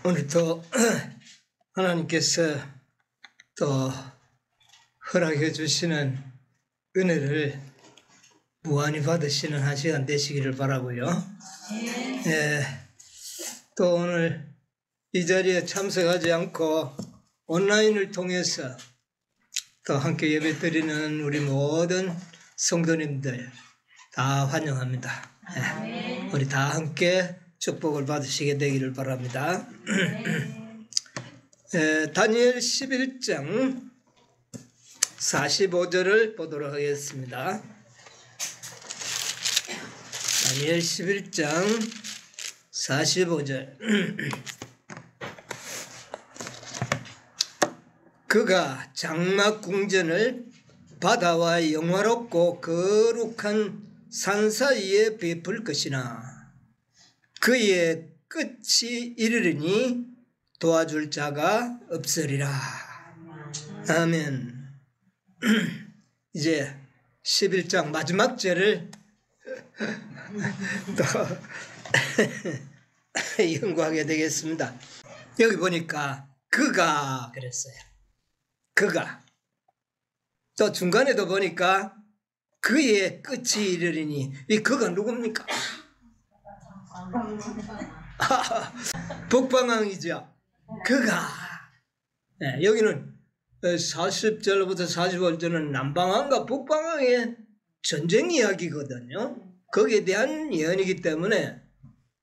오늘도 하나님께서 또 허락해 주시는 은혜를 무한히 받으시는 한 시간 되시기를 바라고요. 또 오늘 이 자리에 참석하지 않고 온라인을 통해서 또 함께 예배 드리는 우리 모든 성도님들 다 환영합니다. 우리 다 함께 축복을 받으시게 되기를 바랍니다. 다니엘 11장 45절을 보도록 하겠습니다. 다니엘 11장 45절. 그가 장막 궁전을 바다와 영화롭고 거룩한 산 사이에 베풀 것이나 그의 끝이 이르리니 도와줄 자가 없으리라. 아멘. 이제 11장 마지막 절을 또 연구하게 되겠습니다. 여기 보니까 그가 그랬어요. 그가. 또 중간에도 보니까 그의 끝이 이르리니 이 그가 누굽니까? 북방왕이죠. 그가. 여기는 40절부터 45절은 남방왕과 북방왕의 전쟁 이야기거든요. 거기에 대한 예언이기 때문에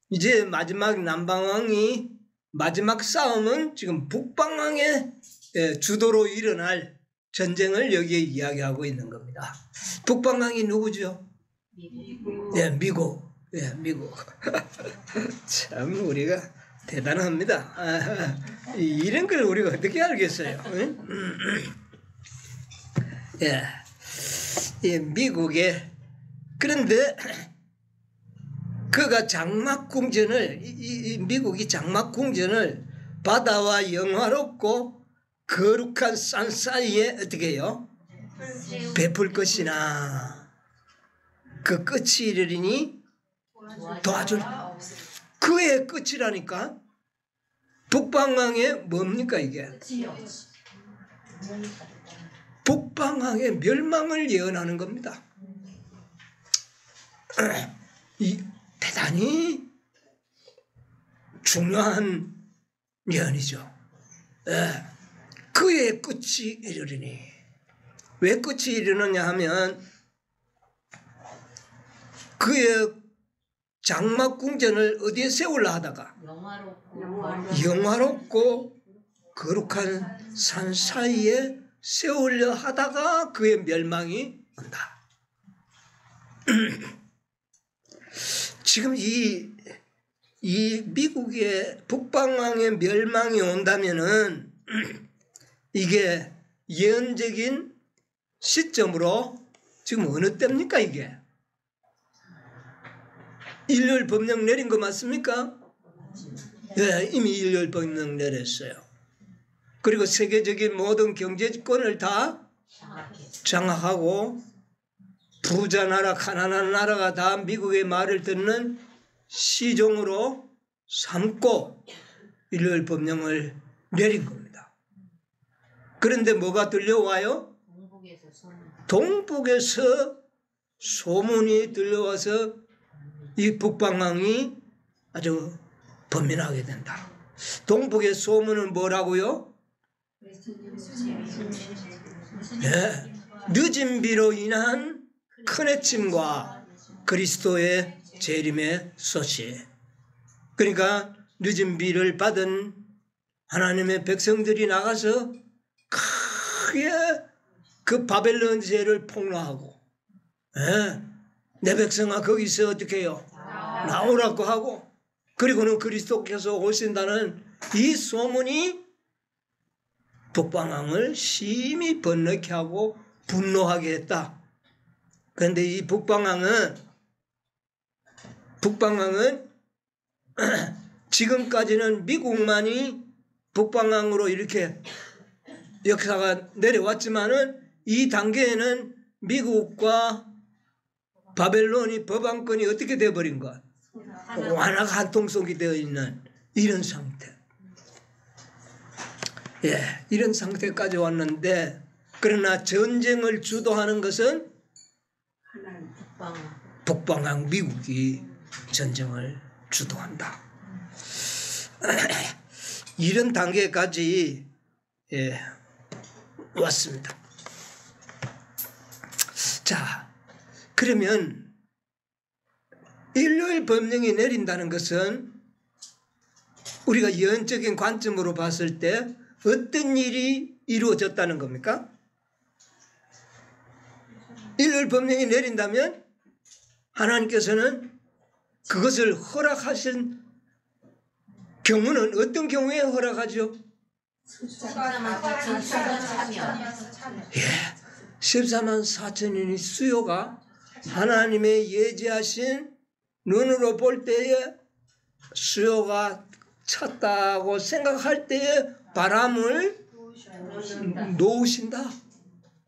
이제 마지막 남방왕이 마지막 싸움은 지금 북방왕의 주도로 일어날 전쟁을 여기에 이야기하고 있는 겁니다. 북방왕이 누구죠? 미국. 미국. 참 우리가 대단합니다. 이런 걸 우리가 어떻게 알겠어요? 미국의 그런데 그가 장막궁전을 미국이 장막궁전을 바다와 영화롭고 거룩한 산 사이에 어떻게 해요? 베풀 것이나 그 끝이 이르리니 도와줄 그의 끝이라니까. 북방왕의 뭡니까 이게? 북방왕의 멸망을 예언하는 겁니다. 이 대단히 중요한 예언이죠. 그의 끝이 이르리니. 왜 끝이 이르느냐 하면 그의 장막궁전을 어디에 세우려 하다가 영화롭고 거룩한 산 사이에 세우려 하다가 그의 멸망이 온다. 지금 이 미국의 북방왕의 멸망이 온다면은 이게 예언적인 시점으로 지금 어느 때입니까 이게? 일요일 법령 내린 거 맞습니까? 네, 이미 일요일 법령 내렸어요. 그리고 세계적인 모든 경제권을 다 장악하고 부자 나라, 가난한 나라가 다 미국의 말을 듣는 시종으로 삼고 일요일 법령을 내린 겁니다. 그런데 뭐가 들려와요? 동북에서 소문이 들려와서 이 북방왕이 아주 번민하게 된다. 동북의 소문은 뭐라고요? 늦은 비로 인한 큰 해침과 그리스도의 재림의 소식. 그러니까 늦은 비를 받은 하나님의 백성들이 나가서 크게 그 바벨론 제를 폭로하고 내 백성아 거기서 어떻게 해요? 나오라고 하고 그리고는 그리스도께서 오신다는 이 소문이 북방왕을 심히 번뇌케 하고 분노하게 했다. 그런데 이 북방왕은 지금까지는 미국만이 북방왕으로 이렇게 역사가 내려왔지만은 이 단계에는 미국과 바벨론이 법왕권이 어떻게 돼버린 것? 완화가 한통속이 되어 있는 이런 상태. 예, 이런 상태까지 왔는데, 그러나 전쟁을 주도하는 것은 북방왕 미국이 전쟁을 주도한다. 이런 단계까지 왔습니다. 자, 그러면 일요일 법령이 내린다는 것은 우리가 영적인 관점으로 봤을 때 어떤 일이 이루어졌다는 겁니까? 일요일 법령이 내린다면 하나님께서는 그것을 허락하신 경우는 어떤 경우에 허락하죠? 14만 4천인의 수요가 하나님의 예지하신 눈으로 볼 때에 수요가 찼다고 생각할 때에 바람을 놓으신다.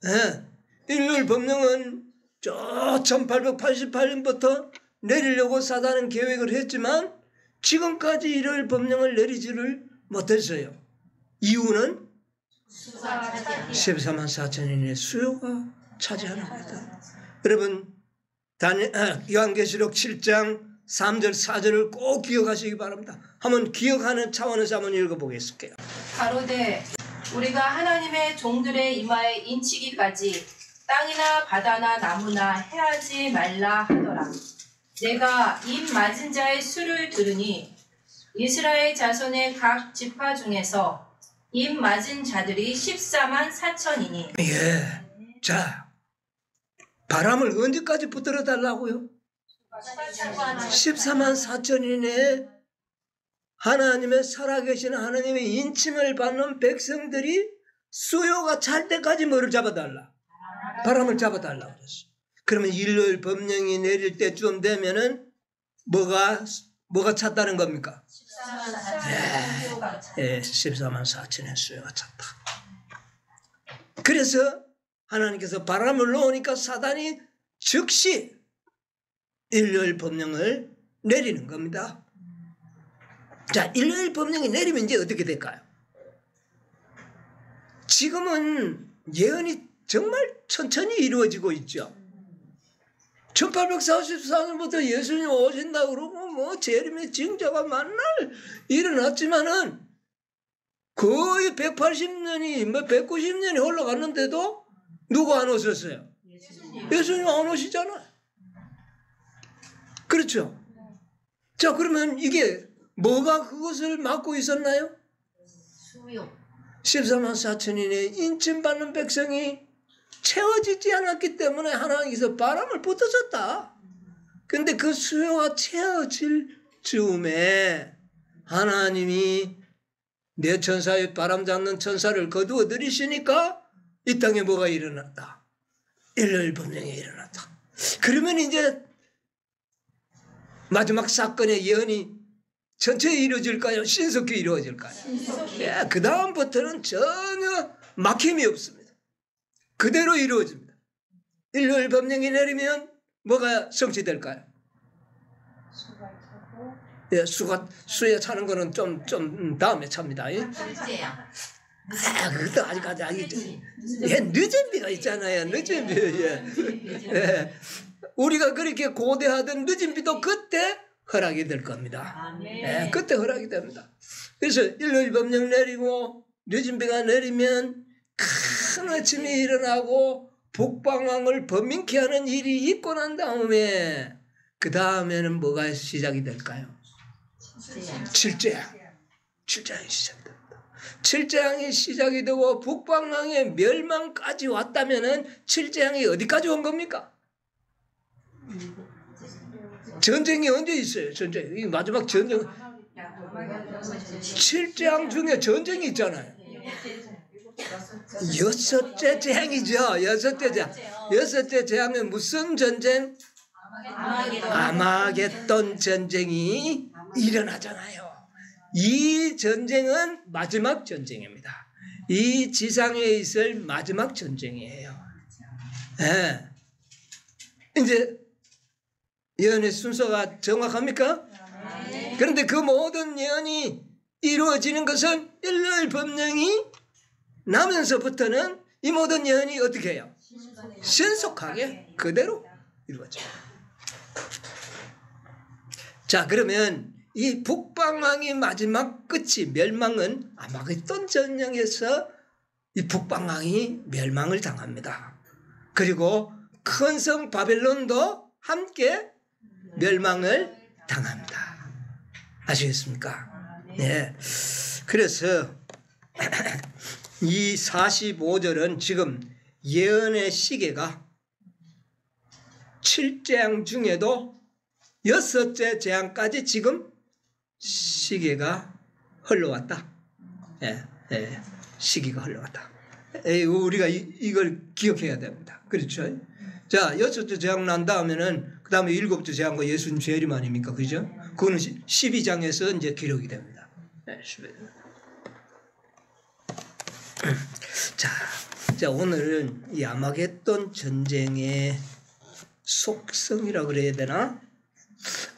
예. 일요일 법령은 저 1888년부터 내리려고 사단은 계획을 했지만 지금까지 일요일 법령을 내리지를 못했어요. 이유는 14만 4천인의 수요가 차지하는 겁니다. 여러분 요한계시록 7장 3절 4절을 꼭 기억하시기 바랍니다. 한번 기억하는 차원에서 한번 읽어보겠습니다. 가로되 우리가 하나님의 종들의 이마에 인치기까지 땅이나 바다나 나무나 해하지 말라 하더라. 내가 입 맞은 자의 수를 들으니 이스라엘 자손의 각 지파 중에서 입 맞은 자들이 14만 4천이니. 예. 자, 바람을 언제까지 붙들어 달라고요? 14만 4천인의 하나님의 살아계신 하나님의 인침을 받는 백성들이 수요가 찰 때까지 뭐를 잡아달라? 바람을 잡아달라고 그랬어. 그러면 일요일 법령이 내릴 때쯤 되면은 뭐가 찼다는 겁니까? 14만 4천의 수요가 찼다. 그래서 하나님께서 바람을 놓으니까 사단이 즉시 일요일 법령을 내리는 겁니다. 자, 일요일 법령이 내리면 이제 어떻게 될까요? 지금은 예언이 정말 천천히 이루어지고 있죠. 1844년부터 예수님 오신다 그러고 뭐 재림의 징조가 만날 일어났지만은 거의 180년이 뭐 190년이 흘러갔는데도 누구 안 오셨어요? 예수님 안 오시잖아요. 그렇죠? 자, 그러면 이게 뭐가 그것을 막고 있었나요? 수요. 14만 4천인의 인침받는 백성이 채워지지 않았기 때문에 하나님께서 바람을 붙여줬다. 근데 그 수요가 채워질 즈음에 하나님이 내 천사의 바람 잡는 천사를 거두어 들이시니까 이 땅에 뭐가 일어났다? 일요일 법령이 일어났다. 그러면 이제 마지막 사건의 예언이 전체 이루어질까요? 신속히 이루어질까요? 예, 그 다음부터는 전혀 막힘이 없습니다. 그대로 이루어집니다. 일요일 법령이 내리면 뭐가 성취될까요? 예, 수에 차는 거는 좀 다음에 찹니다. 예? 그것도 아직 예, 늦은 비가 있잖아요. 늦은 비. 예. 우리가 그렇게 고대하던 늦은 비도 그때 허락이 될 겁니다. 예, 그때 허락이 됩니다. 그래서 일요일 법령 내리고 늦은 비가 내리면 큰 아침이 일어나고 북방왕을 범민케 하는 일이 있고 난 다음에 그 다음에는 뭐가 시작이 될까요? 칠재앙이 시작됩니다. 칠재앙이 시작이 되고 북방왕의 멸망까지 왔다면은 칠재앙이 어디까지 온 겁니까? 전쟁이 언제 있어요? 전쟁. 이 마지막 전쟁. 칠재앙 중에 전쟁이 있잖아요. 여섯째 재앙이죠. 여섯째 재앙은 무슨 전쟁? 아마겟돈 전쟁이 일어나잖아요. 이 전쟁은 마지막 전쟁입니다. 이 지상에 있을 마지막 전쟁이에요. 네. 이제 예언의 순서가 정확합니까? 그런데 그 모든 예언이 이루어지는 것은 일일 법령이 나면서부터는 이 모든 예언이 어떻게 해요? 신속하게 그대로 이루어져요. 자, 그러면 이 북방왕의 마지막 끝이 멸망은 아마겟돈 전쟁에서 이 북방왕이 멸망을 당합니다. 그리고 큰 성 바벨론도 함께 멸망을 당합니다. 아시겠습니까? 네. 그래서 이 45절은 지금 예언의 시계가 7재앙 중에도 6째 재앙까지 지금 시계가 흘러왔다. 예, 예, 시기가 흘러왔다. 우리가 이걸 기억해야 됩니다. 그렇죠? 자, 6째 재앙 난 다음에는 그 다음에 7째 재앙과 예수님 재림 아닙니까? 그죠? 그거는 12장에서 이제 기록이 됩니다. 네, 12장. 자, 오늘은 이 아마겟돈 전쟁의 속성이라고 그래야 되나?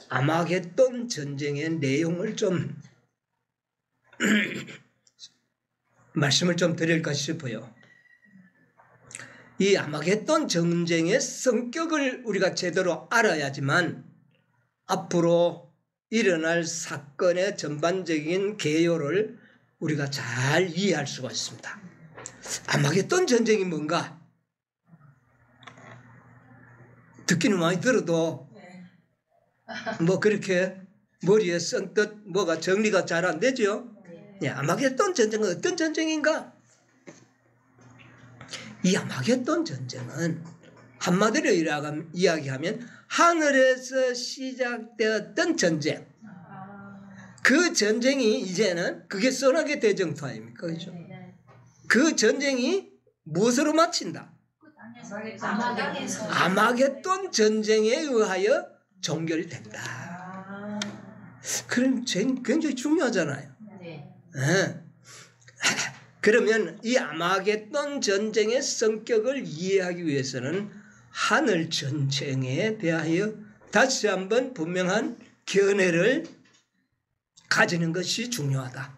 아마겟돈 전쟁의 내용을 좀 말씀을 좀 드릴까 싶어요. 이 아마겟돈 전쟁의 성격을 우리가 제대로 알아야지만 앞으로 일어날 사건의 전반적인 개요를 우리가 잘 이해할 수가 있습니다. 아마겟돈 전쟁이 뭔가? 듣기는 많이 들어도 뭐 그렇게 머리에 선뜻 뭐가 정리가 잘 안 되죠. 예, 아마겟돈 전쟁은 어떤 전쟁인가? 이 아마겟돈 전쟁은 한마디로 이야기하면 하늘에서 시작되었던 전쟁. 그 전쟁이 이제는 그게 소나기 대전투 아닙니까? 그죠? 그 전쟁이 무엇으로 마친다? 아마겟돈 전쟁에 의하여 종결된다. 그럼 굉장히 중요하잖아요. 네. 그러면 이 아마겟돈 전쟁의 성격을 이해하기 위해서는 하늘 전쟁에 대하여 다시 한번 분명한 견해를 가지는 것이 중요하다.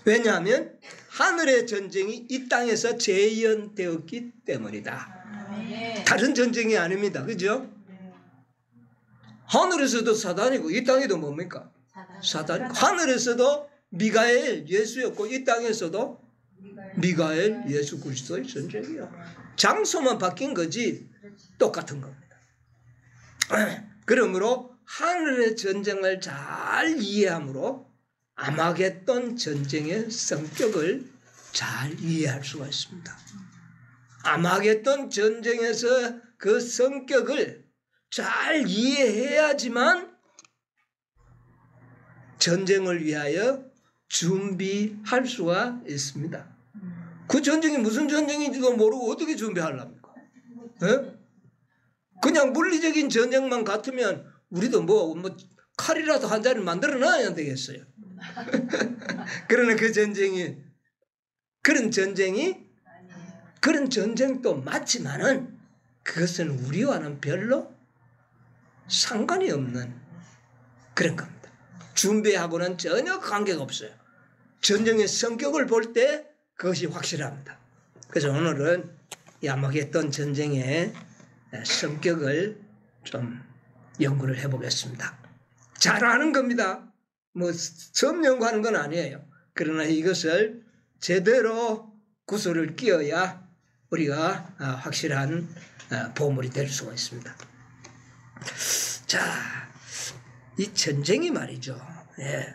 왜냐하면 하늘의 전쟁이 이 땅에서 재현되었기 때문이다. 다른 전쟁이 아닙니다. 그죠? 하늘에서도 사단이고 이 땅에도 뭡니까? 사단이고 하늘에서도 미가엘 예수였고 이 땅에서도 미가엘 예수 그리스도의 전쟁이야. 장소만 바뀐 거지 똑같은 겁니다. 그러므로 하늘의 전쟁을 잘 이해함으로 아마겟돈 전쟁의 성격을 잘 이해할 수가 있습니다. 아마겟돈 전쟁에서 그 성격을 잘 이해해야지만 전쟁을 위하여 준비할 수가 있습니다. 그 전쟁이 무슨 전쟁인지도 모르고 어떻게 준비하려합니까? 네? 그냥 물리적인 전쟁만 같으면 우리도 뭐 칼이라도 한 자리 만들어 놔야 되겠어요. 그러나 그 전쟁이 그런 전쟁도 맞지만은 그것은 우리와는 별로 상관이 없는 그런 겁니다. 준비하고는 전혀 관계가 없어요. 전쟁의 성격을 볼 때 그것이 확실합니다. 그래서 오늘은 이 아마겟돈 전쟁의 성격을 좀 연구를 해보겠습니다. 잘 아는 겁니다. 뭐 처음 연구하는 건 아니에요. 그러나 이것을 제대로 구슬을 끼워야 우리가 확실한 보물이 될 수가 있습니다. 자, 이 전쟁이 말이죠. 예.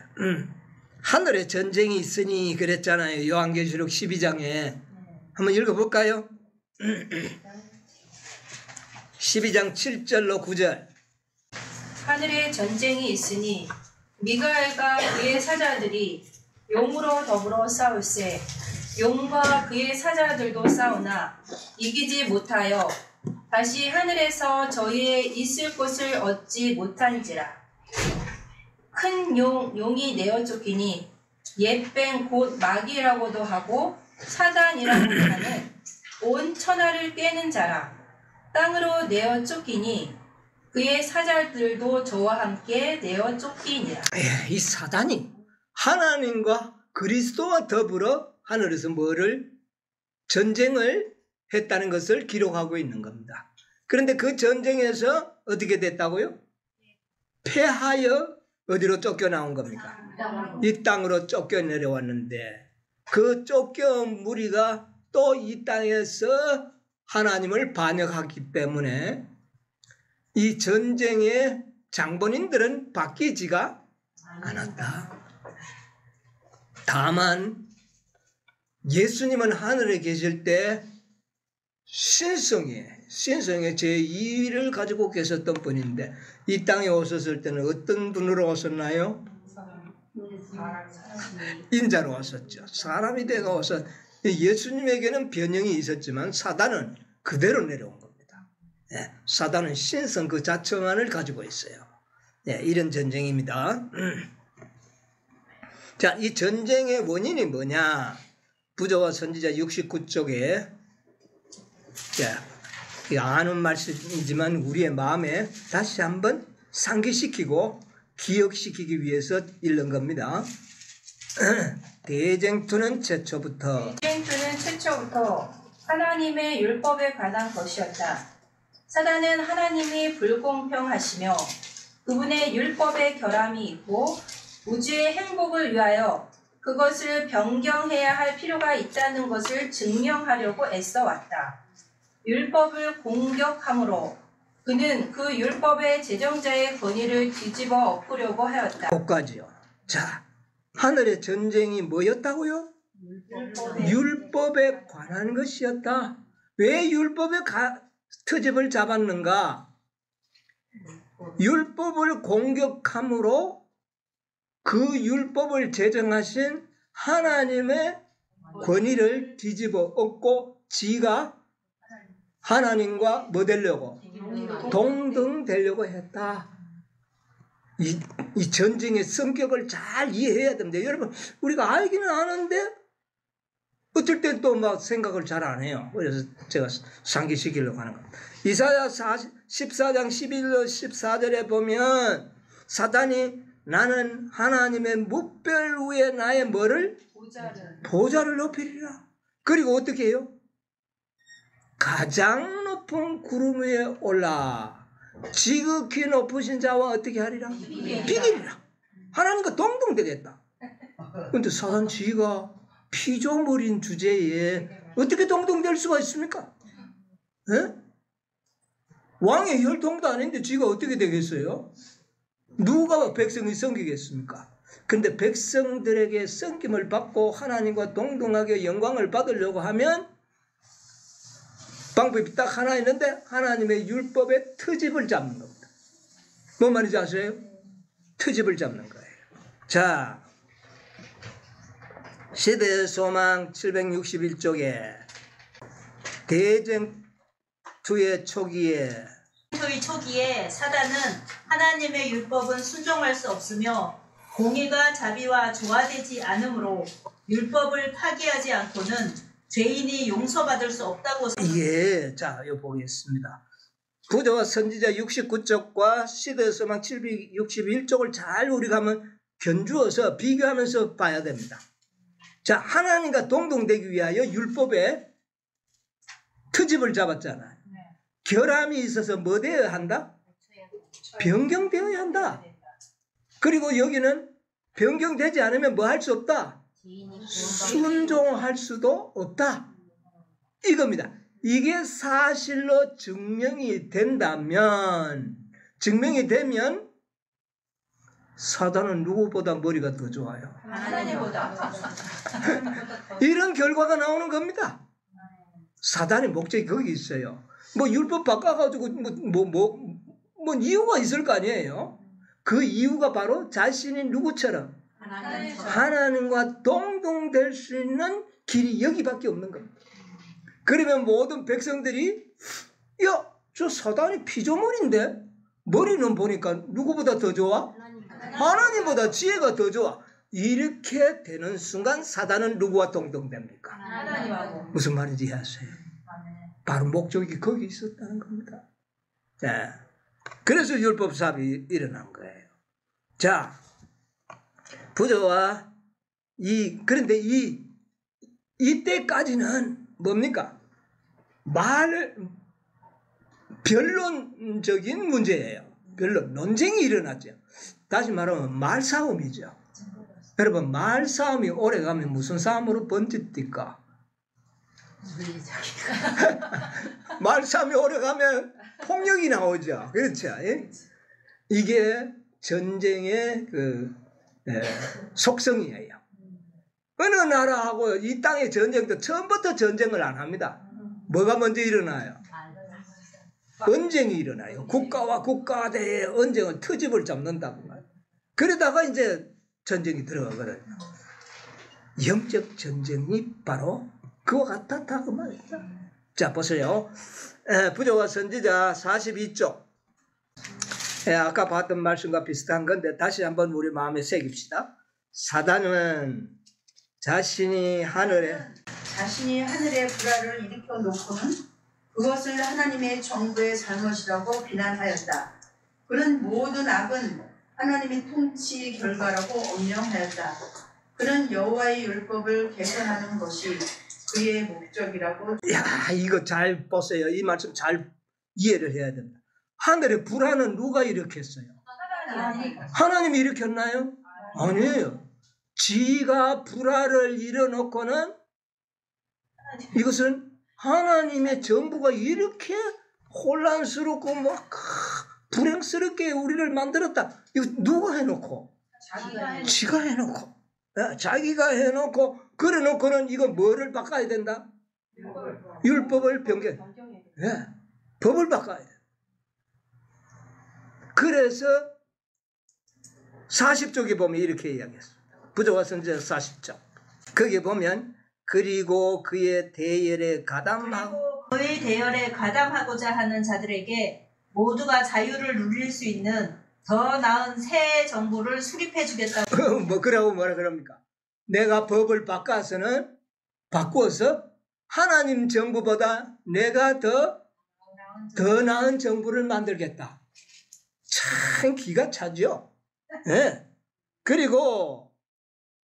하늘에 전쟁이 있으니 그랬잖아요. 요한계시록 12장에 한번 읽어볼까요? 12장 7절로 9절. 하늘에 전쟁이 있으니 미가엘과 그의 사자들이 용으로 더불어 싸울세 용과 그의 사자들도 싸우나 이기지 못하여 다시 하늘에서 저희의 있을 곳을 얻지 못한지라. 큰 용이 내어 쫓기니 옛뱀 곧 마귀라고도 하고 사단이라고도 하는 온 천하를 깨는 자라. 땅으로 내어 쫓기니 그의 사자들도 저와 함께 내어 쫓기니라. 이 사단이 하나님과 그리스도와 더불어 하늘에서 뭐를 전쟁을 했다는 것을 기록하고 있는 겁니다. 그런데 그 전쟁에서 어떻게 됐다고요? 패하여 어디로 쫓겨나온 겁니까? 이 땅으로 쫓겨 내려왔는데 그 쫓겨온 무리가 또 이 땅에서 하나님을 반역하기 때문에 이 전쟁의 장본인들은 바뀌지가 않았다. 다만 예수님은 하늘에 계실 때 신성의 제2위를 가지고 계셨던 분인데 이 땅에 오셨을 때는 어떤 분으로 오셨나요? 인자로 왔었죠. 사람이 되어 오셔. 예수님에게는 변형이 있었지만 사단은 그대로 내려온 겁니다. 사단은 신성 그 자체만을 가지고 있어요. 이런 전쟁입니다. 자, 이 전쟁의 원인이 뭐냐? 부조와 선지자 69쪽에 아는 말씀이지만 우리의 마음에 다시 한번 상기시키고 기억시키기 위해서 읽는 겁니다. 대쟁투는 최초부터 하나님의 율법에 관한 것이었다. 사단은 하나님이 불공평하시며 그분의 율법에 결함이 있고 우주의 행복을 위하여 그것을 변경해야 할 필요가 있다는 것을 증명하려고 애써왔다. 율법을 공격함으로 그는 그 율법의 제정자의 권위를 뒤집어 엎으려고 하였다. 거기까지요. 자, 하늘의 전쟁이 뭐였다고요? 율법에 관한 것이었다. 왜 율법의 트집을 잡았는가? 율법을 공격함으로 그 율법을 제정하신 하나님의 권위를 뒤집어 엎고 지가 하나님과 뭐 되려고? 동등되려고 했다. 이 전쟁의 성격을 잘 이해해야 됩니다. 여러분, 우리가 알기는 아는데 어떨 땐 또 막 생각을 잘 안 해요. 그래서 제가 상기시키려고 하는 겁니다. 이사야 14장 11절 14절에 보면 사단이 나는 하나님의 뭇별 위에 나의 뭐를? 보좌를 높이리라. 그리고 어떻게 해요? 가장 높은 구름 위에 올라 지극히 높으신 자와 어떻게 하리라? 비기리라. 하나님과 동등되겠다. 그런데 사단 지가 피조물인 주제에 어떻게 동등될 수가 있습니까? 에? 왕의 혈통도 아닌데 지가 어떻게 되겠어요? 누가 백성이 섬기겠습니까? 그런데 백성들에게 섬김을 받고 하나님과 동등하게 영광을 받으려고 하면 방법이 딱 하나 있는데 하나님의 율법의 트집을 잡는 겁니다. 뭔 말인지 아세요? 트집을 잡는 거예요. 자, 시대의 소망 761쪽에 대쟁투의 초기에 사단은 하나님의 율법은 순종할 수 없으며 공의가 자비와 조화되지 않으므로 율법을 파기하지 않고는 죄인이 용서받을 수 없다고 예, 자, 이거 보겠습니다. 부조와 선지자 69쪽과 시대의 소망 761쪽을 잘 우리가 한번 견주어서 비교하면서 봐야 됩니다. 자, 하나님과 동등되기 위하여 율법에 트집을 잡았잖아요. 결함이 있어서 뭐 되어야 한다? 변경되어야 한다. 그리고 여기는 변경되지 않으면 뭐 할 수 없다? 순종할 수도 없다. 이겁니다. 이게 사실로 증명이 되면 사단은 누구보다 머리가 더 좋아요. 하나님보다. 이런 결과가 나오는 겁니다. 사단의 목적이 거기 있어요. 뭐 율법 바꿔가지고 뭐 이유가 있을 거 아니에요. 그 이유가 바로 자신이 누구처럼 하나님과 동등될 수 있는 길이 여기밖에 없는 겁니다. 그러면 모든 백성들이 야, 저 사단이 피조물인데 머리는 보니까 누구보다 더 좋아? 하나님보다 지혜가 더 좋아. 이렇게 되는 순간 사단은 누구와 동등됩니까? 하나님하고. 무슨 말인지 이해하세요? 바로 목적이 거기 있었다는 겁니다. 자, 그래서 율법 사업이 일어난 거예요. 자, 부조와 그런데 이때까지는 뭡니까? 변론적인 문제예요. 논쟁이 일어났죠. 다시 말하면 말싸움이죠. 여러분, 말싸움이 오래가면 무슨 싸움으로 번집니까? 말싸움이 오래가면 폭력이 나오죠. 그렇죠. 예? 이게 전쟁의 속성이에요. 어느 나라하고 이 땅의 전쟁도 처음부터 전쟁을 안 합니다. 뭐가 먼저 일어나요? 언쟁이 일어나요. 국가와 국가 대의 언쟁은 트집을 잡는다고 말이에요. 그러다가 이제 전쟁이 들어가거든요. 영적 전쟁이 바로 그와 같았다 그 말입니다. 자, 보세요. 부조와 선지자 42쪽. 아까 봤던 말씀과 비슷한 건데 다시 한번 우리 마음에 새깁시다. 사단은 자신이 하늘에 불화를 일으켜 놓고는 그것을 하나님의 정부의 잘못이라고 비난하였다. 그는 모든 악은 하나님의 통치 결과라고 엄명하였다. 그는 여호와의 율법을 개선하는 것이 그의 목적이라고. 야, 이거 잘 보세요. 이 말씀 잘 이해를 해야 됩니다. 하늘의 불화는 누가 일으켰어요? 하나님이 일으켰나요? 아니에요. 지가 불화를 일어놓고는 이것은 하나님의 정부가 이렇게 혼란스럽고 막 불행스럽게 우리를 만들었다. 이거 누가 해놓고? 지가 해놓고. 자기가 해놓고 그래놓고는 이거 뭐를 바꿔야 된다? 율법을 변경. 네, 법을 바꿔야 돼. 그래서 40쪽에 보면 이렇게 이야기했습니다. 부조와 선지자 40쪽. 거기에 보면 그리고 그의 대열에 가담하고자 하는 자들에게 모두가 자유를 누릴 수 있는 더 나은 새 정부를 수립해 주겠다고. 뭐라 그럽니까? 내가 법을 바꾸어서 하나님 정부보다 내가 더 나은 정부를 만들겠다. 참 기가 차죠. 네. 그리고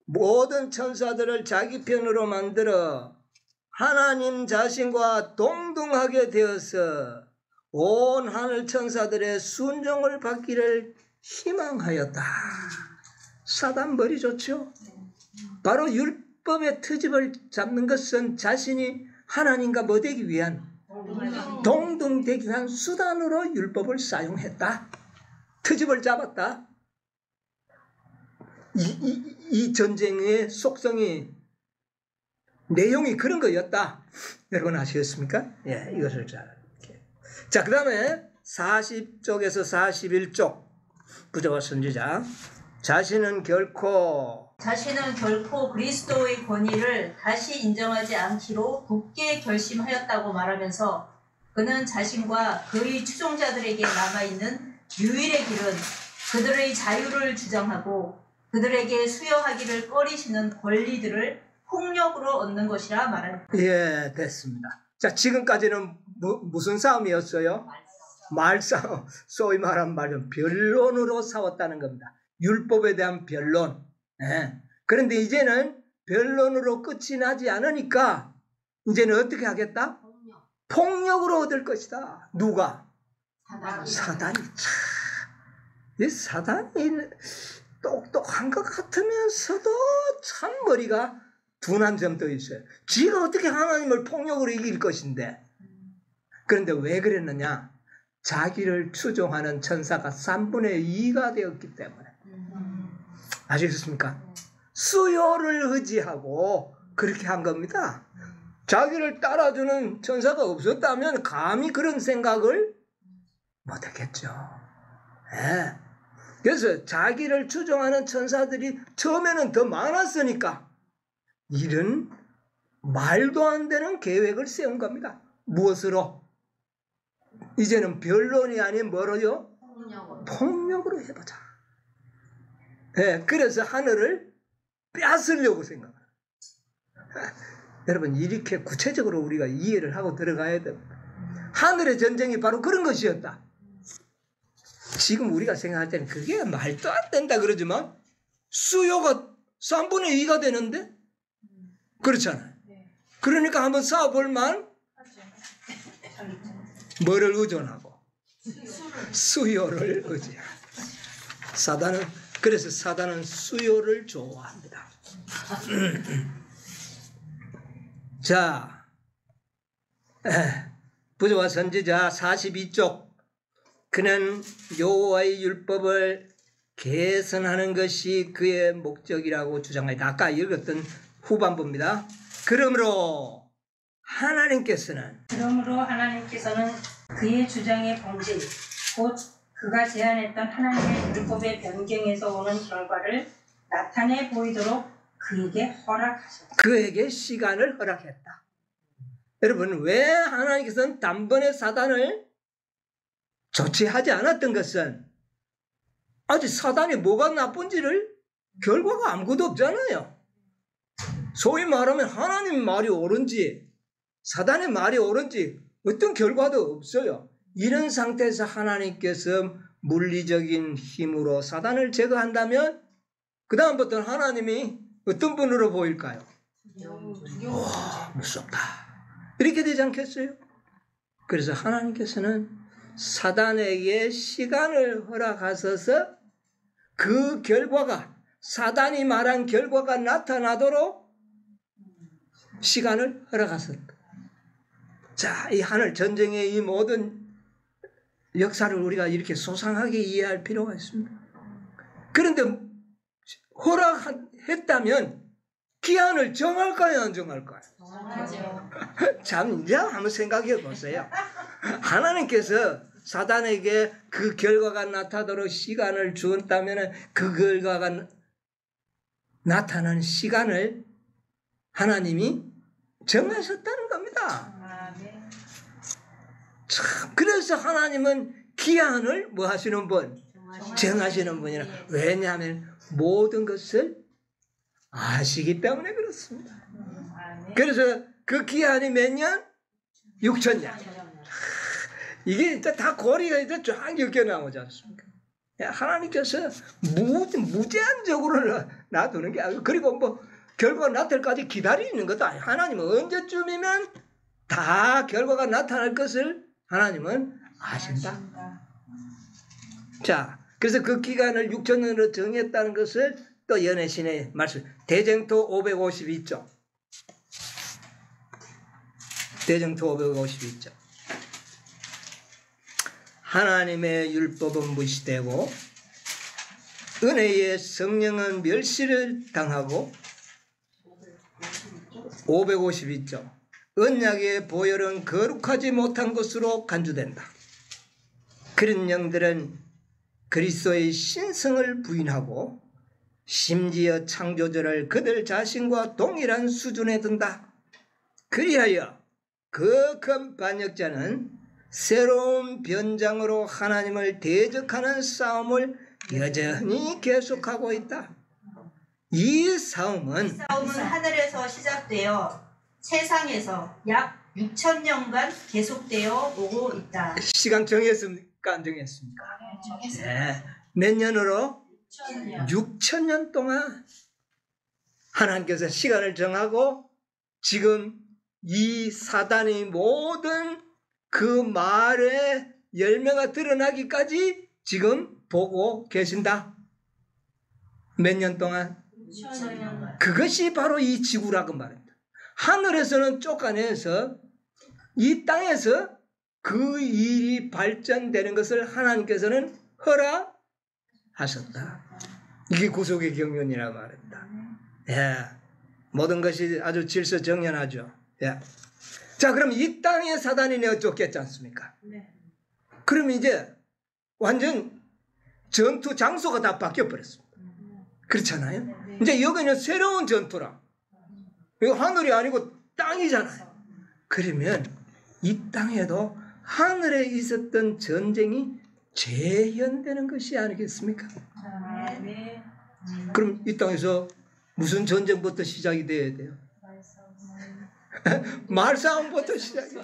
모든 천사들을 자기 편으로 만들어 하나님 자신과 동등하게 되어서 온 하늘 천사들의 순종을 받기를 희망하였다. 사단 머리 좋죠? 바로 율법의 트집을 잡는 것은 자신이 하나님과 뭐 되기 위한 동등되기 위한 수단으로 율법을 사용했다. 트집을 잡았다. 이 전쟁의 속성이 내용이 그런 거였다. 여러분 아시겠습니까? 예, 이것을 잘. 자, 그 다음에 40쪽에서 41쪽 부조와 선지자. 자신은 결코 그리스도의 권위를 다시 인정하지 않기로 굳게 결심하였다고 말하면서 그는 자신과 그의 추종자들에게 남아있는 유일의 길은 그들의 자유를 주장하고 그들에게 수여하기를 꺼리시는 권리들을 폭력으로 얻는 것이라 말합니다. 예, 됐습니다. 자, 지금까지는 무슨 싸움이었어요? 말싸움. 소위 말하는 말은 변론으로 싸웠다는 겁니다. 율법에 대한 변론. 예. 그런데 이제는 변론으로 끝이 나지 않으니까 이제는 어떻게 하겠다? 폭력으로 얻을 것이다. 누가? 사단이. 이 사단이 똑똑한 것 같으면서도 참 머리가 둔한 점도 있어요. 지가 어떻게 하나님을 폭력으로 이길 것인데. 그런데 왜 그랬느냐? 자기를 추종하는 천사가 3분의 2가 되었기 때문에. 아시겠습니까? 수요를 의지하고 그렇게 한 겁니다. 자기를 따라주는 천사가 없었다면 감히 그런 생각을 못했겠죠. 네. 그래서 자기를 추종하는 천사들이 처음에는 더 많았으니까 이런 말도 안 되는 계획을 세운 겁니다. 무엇으로? 이제는 변론이 아닌 뭐로요? 폭력으로 해보자. 네, 그래서 하늘을 뺏으려고 생각합니다. 여러분, 이렇게 구체적으로 우리가 이해를 하고 들어가야 됩니다. 하늘의 전쟁이 바로 그런 것이었다. 지금 우리가 생각할 때는 그게 말도 안 된다 그러지만 수요가 3분의 2가 되는데 그렇잖아요. 그러니까 한번 쌓아볼만 뭐를 의존하고 수요를 의지하고 그래서 사단은 수요를 좋아합니다. 자, 부조와 선지자 42쪽. 그는 여호와의 율법을 개선하는 것이 그의 목적이라고 주장하였다. 아까 읽었던 후반부입니다. 그러므로 하나님께서는 그의 주장의 본질, 곧 그가 제안했던 하나님의 율법의 변경에서 오는 결과를 나타내 보이도록 그에게 허락하셨다. 그에게 시간을 허락했다. 여러분, 왜 하나님께서는 단번에 사단을 조치하지 않았던 것은 아직 사단이 뭐가 나쁜지를 결과가 아무것도 없잖아요. 소위 말하면 하나님 말이 옳은지 사단의 말이 옳은지 어떤 결과도 없어요. 이런 상태에서 하나님께서 물리적인 힘으로 사단을 제거한다면 그 다음부터는 하나님이 어떤 분으로 보일까요? 무섭다. 이렇게 되지 않겠어요? 그래서 하나님께서는 사단에게 시간을 허락하셔서 그 결과가 사단이 말한 결과가 나타나도록 시간을 허락하셨다. 자, 이 하늘 전쟁의 이 모든 역사를 우리가 이렇게 소상하게 이해할 필요가 있습니다. 그런데 허락했다면 기한을 정할까요, 안 정할까요? 참, 이제 한번 생각해 보세요. 하나님께서 사단에게 그 결과가 나타나도록 시간을 주었다면 그 결과가 나타나는 시간을 하나님이 정하셨다는 겁니다. 참, 그래서 하나님은 기한을 뭐 하시는 분? 정하시는 분이라. 왜냐하면 모든 것을 아시기 때문에 그렇습니다. 그래서 그 기한이 몇 년? 6,000년. 이게 이제 다 고리가 이제 쫙 엮여 나오지 않습니까? 하나님께서 무제한적으로 놔두는 게 아니고, 그리고 뭐 결과가 나타날 때까지 기다리는 것도 아니에요. 하나님은 언제쯤이면 다 결과가 나타날 것을 하나님은 아신다. 자, 그래서 그 기간을 6,000년으로 정했다는 것을 또 연애신의 말씀, 대쟁토 552쪽. 대쟁토 552쪽. 하나님의 율법은 무시되고 은혜의 성령은 멸시를 당하고 552쪽. 언약의 보혈은 거룩하지 못한 것으로 간주된다. 그런 영들은 그리스도의 신성을 부인하고 심지어 창조주를 그들 자신과 동일한 수준에 둔다. 그리하여 그 큰 반역자는 새로운 변장으로 하나님을 대적하는 싸움을 여전히 계속하고 있다. 이 싸움은 하늘에서 시작되어 세상에서 약 6,000년간 계속되어 오고 있다. 시간 정했습니까? 안 정했습니까? 네. 몇 년으로? 6,000년 동안 하나님께서 시간을 정하고 지금 이 사단이 모든 그 말의 열매가 드러나기까지 지금 보고 계신다. 몇 년 동안? 6,000년간. 그것이 바로 이 지구라고 말합니다. 하늘에서는 쫓아내서 이 땅에서 그 일이 발전되는 것을 하나님께서는 허락하셨다. 이게 구속의 경륜이라고 말합니다. 예. 모든 것이 아주 질서정연하죠. 예. 자, 그럼 이 땅에 사단이 내어 쫓겼지 않습니까? 네. 그럼 이제 완전 전투 장소가 다 바뀌어버렸습니다. 그렇잖아요? 이제 여기는 새로운 전투라. 이거 하늘이 아니고 땅이잖아요. 그러면 이 땅에도 하늘에 있었던 전쟁이 재현되는 것이 아니겠습니까? 네. 그럼 이 땅에서 무슨 전쟁부터 시작이 돼야 돼요? 말싸움부터 시작이 돼요.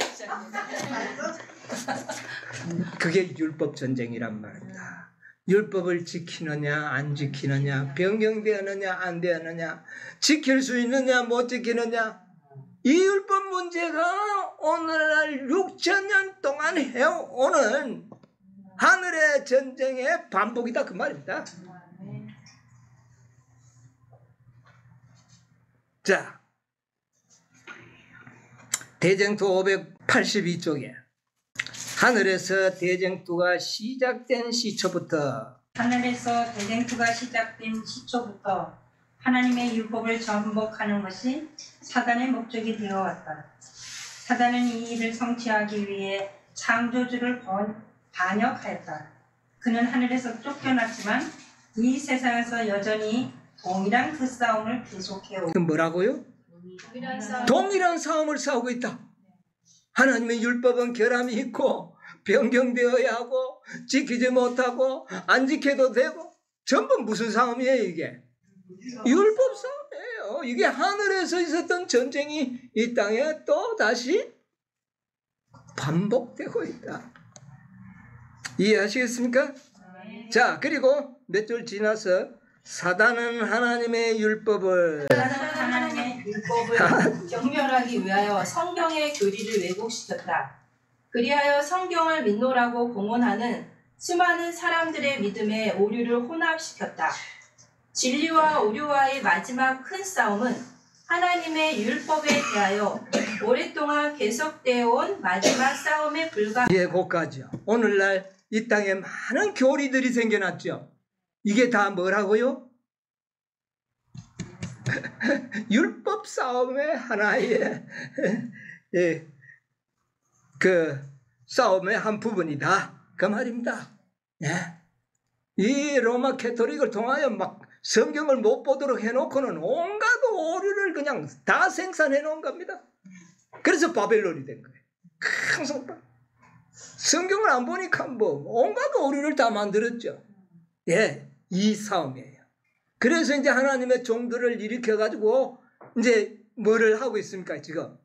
그게 율법 전쟁이란 말입니다. 율법을 지키느냐 안 지키느냐, 변경되었느냐 안 되었느냐, 지킬 수 있느냐 못 지키느냐, 이 율법 문제가 오늘날 6,000년 동안 해오는 하늘의 전쟁의 반복이다 그 말입니다. 자, 대쟁투 582쪽에 하늘에서 대쟁투가 시작된 시초부터, 하늘에서 대쟁투가 시작된 시초부터 하나님의 율법을 전복하는 것이 사단의 목적이 되어왔다. 사단은 이 일을 성취하기 위해 창조주를 반역하였다. 그는 하늘에서 쫓겨났지만 이 세상에서 여전히 동일한 그 싸움을 계속해오고. 그 뭐라고요? 동일한 싸움을 싸우고 있다. 하나님의 율법은 결함이 있고 변경되어야 하고 지키지 못하고 안 지켜도 되고, 전부 무슨 싸움이에요 이게? 율법 싸움이에요. 이게 하늘에서 있었던 전쟁이 이 땅에 또 다시 반복되고 있다. 이해하시겠습니까? 자, 그리고 몇 줄 지나서 사단은 하나님의 율법을 경멸하기 위하여 성경의 교리를 왜곡시켰다. 그리하여 성경을 믿노라고 공언하는 수많은 사람들의 믿음에 오류를 혼합시켰다. 진리와 오류와의 마지막 큰 싸움은 하나님의 율법에 대하여 오랫동안 계속되어 온 마지막 싸움에 불과하다. 예, 그까지요. 오늘날 이 땅에 많은 교리들이 생겨났죠. 이게 다 뭐라고요? 율법 싸움의 하나의 그 싸움의 한 부분이다 그 말입니다. 예. 이 로마 캐토릭을 통하여 막 성경을 못 보도록 해놓고는 온갖 오류를 그냥 다 생산해 놓은 겁니다. 그래서 바벨론이 된 거예요. 항상 성경을 안 보니까 뭐 온갖 오류를 다 만들었죠. 예, 이 싸움이에요. 그래서 이제 하나님의 종들을 일으켜가지고 이제 뭐를 하고 있습니까 지금?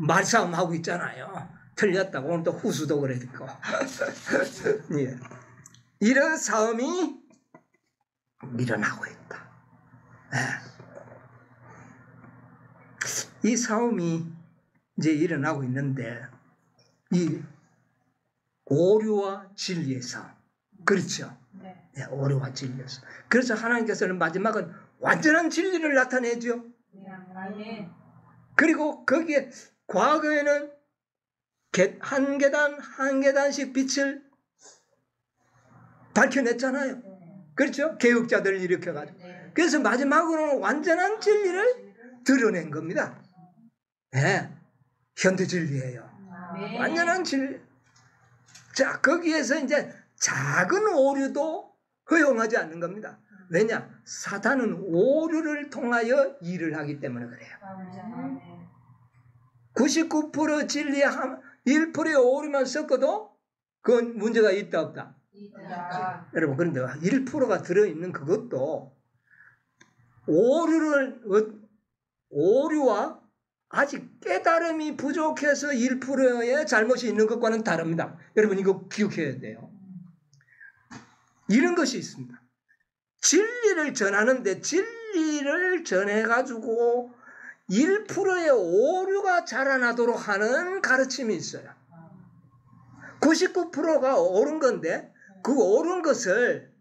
말싸움 하고 있잖아요. 틀렸다고 오늘 또 후수도 그랬고. 예. 이런 싸움이 일어나고 있다. 예. 이 싸움이 이제 일어나고 있는데 이 오류와 진리의 싸움. 그렇죠? 네, 오류와 진리의 싸움. 그래서 하나님께서는 마지막은 완전한 진리를 나타내죠. 그리고 거기에 과거에는 한 계단 한 계단씩 빛을 밝혀냈잖아요. 그렇죠? 개혁자들을 일으켜가지고. 그래서 마지막으로는 완전한 진리를 드러낸 겁니다. 네, 현대 진리예요. 완전한 진리. 자, 거기에서 이제 작은 오류도 허용하지 않는 겁니다. 왜냐? 사탄은 오류를 통하여 일을 하기 때문에 그래요. 99% 진리에 1%의 오류만 섞어도 그건 문제가 있다 없다? 여러분, 그런데 1%가 들어있는 그것도 오류와 아직 깨달음이 부족해서 1%의 잘못이 있는 것과는 다릅니다. 여러분 이거 기억해야 돼요. 이런 것이 있습니다. 진리를 전하는데 진리를 전해가지고 1%의 오류가 자라나도록 하는 가르침이 있어요. 99%가 옳은 건데 그 옳은 것을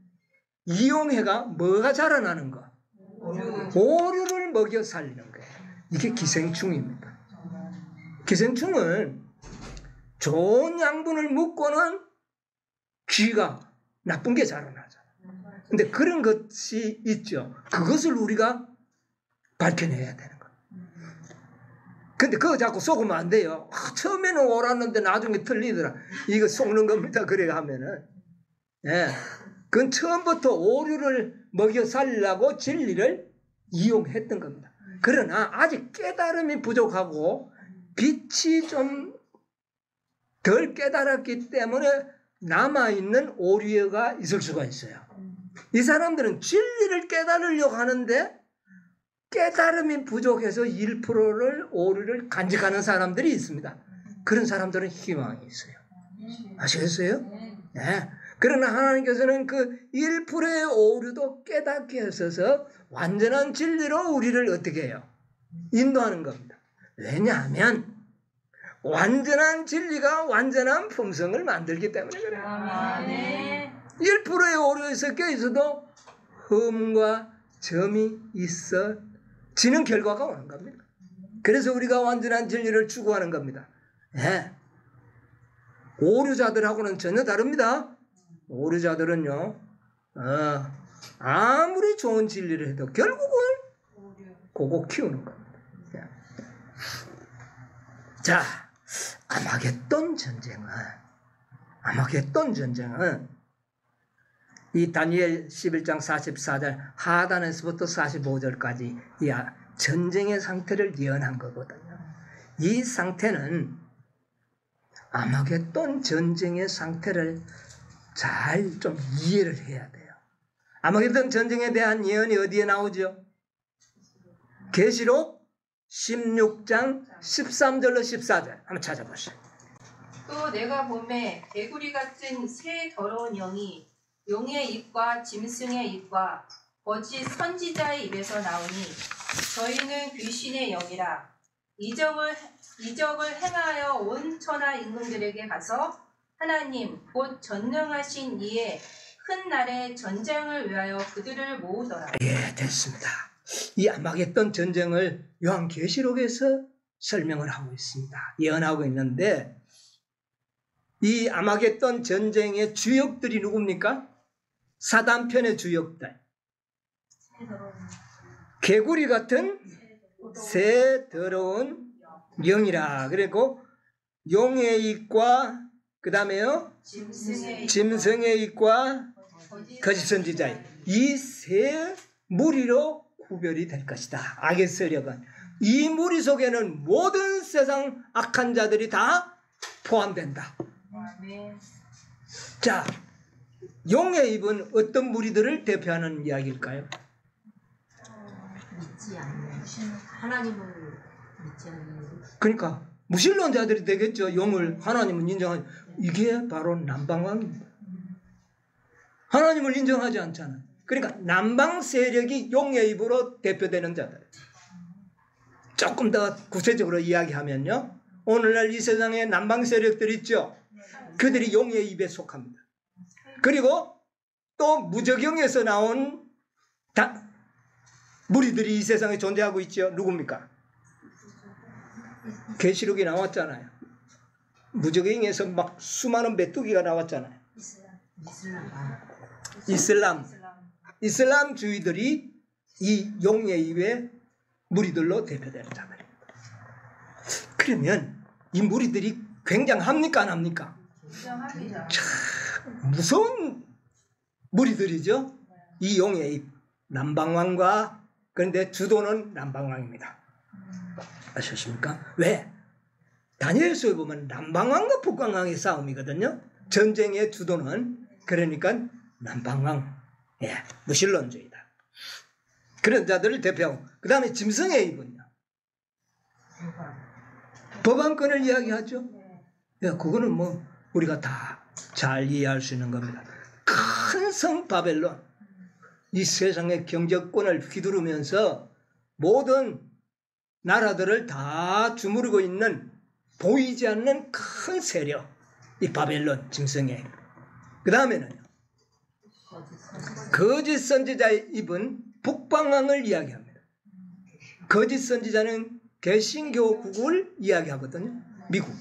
이용해가 뭐가 자라나는 거? 오류를 먹여 살리는 거예요. 이게 기생충입니다. 기생충은 좋은 양분을 묻고는 귀가 나쁜 게 자라나잖아요. 근데 그런 것이 있죠. 그것을 우리가 밝혀내야 되는 거예요. 근데 그거 자꾸 속으면 안 돼요. 처음에는 옳았는데 나중에 틀리더라. 이거 속는 겁니다. 그래 하면은. 예. 그건 처음부터 오류를 먹여 살리려고 진리를 이용했던 겁니다. 그러나 아직 깨달음이 부족하고 빛이 좀 덜 깨달았기 때문에 남아있는 오류가 있을 수가 있어요. 이 사람들은 진리를 깨달으려고 하는데 깨달음이 부족해서 1%를 오류를 간직하는 사람들이 있습니다. 그런 사람들은 희망이 있어요. 아시겠어요? 네. 그러나 하나님께서는 그 1%의 오류도 깨닫게 하셔서 완전한 진리로 우리를 어떻게 해요? 인도하는 겁니다. 왜냐하면 완전한 진리가 완전한 품성을 만들기 때문에 그래요. 아멘. 1%의 오류에 섞여 있어도 흠과 점이 있어지는 결과가 오는 겁니다. 그래서 우리가 완전한 진리를 추구하는 겁니다. 네. 오류자들하고는 전혀 다릅니다. 오류자들은요, 아무리 좋은 진리를 해도 결국은 그거 키우는 겁니다. 자, 아마겟돈 전쟁은 이 다니엘 11장 44절 하단에서부터 45절까지 이 전쟁의 상태를 예언한 거거든요. 이 상태는 아마겟돈 전쟁의 상태를 잘 좀 이해를 해야 돼요. 아마겟돈 전쟁에 대한 예언이 어디에 나오죠? 계시록 16장 13절로 14절 한번 찾아보세요. 또 내가 보매 개구리 같은 새 더러운 영이 용의 입과 짐승의 입과 거짓 선지자의 입에서 나오니 저희는 귀신의 영이라 이적을 행하여 온 천하 임금들에게 가서 하나님 곧 전능하신 이의 큰 날의 전쟁을 위하여 그들을 모으더라. 예, 됐습니다. 이 아마겟돈 전쟁을 요한계시록에서 설명을 하고 있습니다. 예언하고 있는데 이 아마겟돈 전쟁의 주역들이 누굽니까? 사단편의 주역들. 개구리 같은 새 더러운 영이라. 그리고 용의 입과 그 다음에요 짐승의 입과 거짓 선지자의 이 세 무리로 구별이 될 것이다. 악의 세력은 이 무리 속에는 모든 세상 악한 자들이 다 포함된다. 자, 용의 입은 어떤 무리들을 대표하는 이야기일까요? 믿지 않는 하나님을 믿지 않는 그러니까 무신론자들이 되겠죠. 용을 하나님은 인정하지. 이게 바로 남방왕입니다. 하나님을 인정하지 않잖아요. 그러니까 남방 세력이 용의 입으로 대표되는 자들. 조금 더 구체적으로 이야기하면요, 오늘날 이 세상에 남방 세력들 있죠. 그들이 용의 입에 속합니다. 그리고 또 무적영에서 나온 무리들이 이 세상에 존재하고 있죠. 누굽니까? 계시록이 나왔잖아요. 무적영에서 막 수많은 메뚜기가 나왔잖아요. 이슬람주의들이 이 용의 입의 무리들로 대표되는 자들입니다. 그러면 이 무리들이 굉장합니까? 안 합니까? 인정합니다. 참 무서운 무리들이죠. 이 용의 입 남방왕과 그런데 주도는 남방왕입니다. 아셨습니까? 왜? 다니엘서에 보면 남방왕과 북방왕의 싸움이거든요. 전쟁의 주도는 그러니까 남방왕, 예, 무신론주의다. 그런 자들을 대표하고 그 다음에 짐승의 입은요. 법안권을 이야기하죠. 예, 그거는 뭐 우리가 다 잘 이해할 수 있는 겁니다. 큰 성 바벨론, 이 세상의 경제권을 휘두르면서 모든 나라들을 다 주무르고 있는 보이지 않는 큰 세력, 이 바벨론 짐승의. 그 다음에는 거짓 선지자의 입은 북방왕을 이야기합니다. 거짓 선지자는 개신교국을 이야기하거든요. 미국.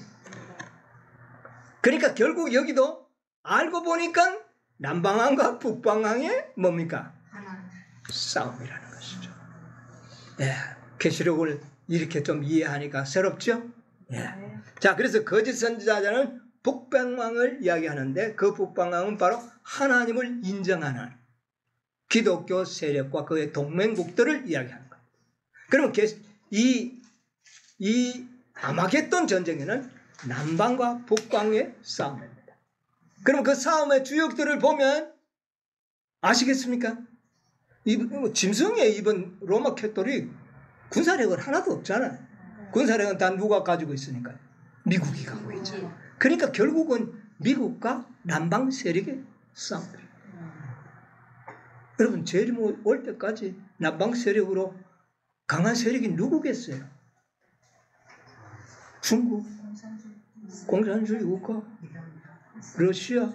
그러니까 결국 여기도 알고 보니까 남방왕과 북방왕의 뭡니까? 싸움이라는 것이죠. 예, 계시록을 이렇게 좀 이해하니까 새롭죠? 예. 자, 그래서 거짓 선지자는 북방왕을 이야기하는데 그 북방왕은 바로 하나님을 인정하는 기독교 세력과 그의 동맹국들을 이야기하는 거예요. 그러면 이 아마겟돈 전쟁에는 남방과 북방의 싸움입니다. 그럼 그 싸움의 주역들을 보면 아시겠습니까? 짐승의 입은 로마 캐톨릭 군사력은 하나도 없잖아요. 군사력은 다 누가 가지고 있으니까요. 미국이 갖고 있죠. 그러니까 결국은 미국과 남방 세력의 싸움. 여러분 재림 올 때까지 남방 세력으로 강한 세력이 누구겠어요? 중국, 공산주의 국가, 러시아,